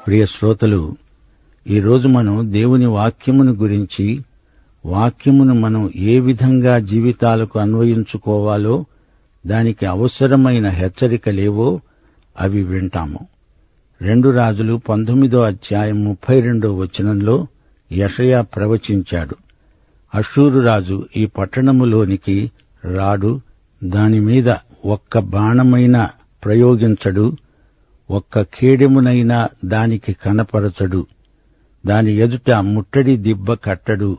ప్రియ శ్రోతలు, ఈరోజు మనం దేవుని వాక్యమును గురించి, వాక్యమును మనం ఏ విధంగా జీవితాలకు అన్వయించుకోవాలో దానికి అవసరమైన హెచ్చరికలేవో అవి వింటాము. 2 రాజులు 19వ అధ్యాయం 32వ వచనంలో యెషయా ప్రవచించాడు, అష్షూరు రాజు ఈ పట్టణములోనికి రాడు, దానిమీద ఒక్క బాణమైనా ప్రయోగించడు, ఒక్క కేడెమునైనా దానికి కనపరచడు, దాని ఎదుట ముట్టడి దిబ్బ కట్టడు.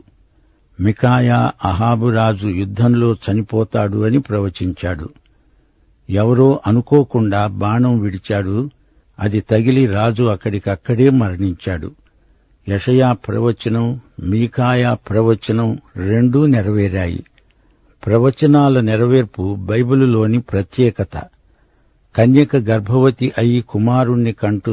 మికాయా అహాబురాజు యుద్ధంలో చనిపోతాడు అని ప్రవచించాడు. ఎవరో అనుకోకుండా బాణం విడిచాడు, అది తగిలి రాజు అక్కడికక్కడే మరణించాడు. యెషయా ప్రవచనం, మీకాయా ప్రవచనం రెండూ నెరవేరాయి. ప్రవచనాల నెరవేర్పు బైబిలులోని ప్రత్యేకత. కన్యక గర్భవతి అయి కుమారుణ్ణి కంటుంది.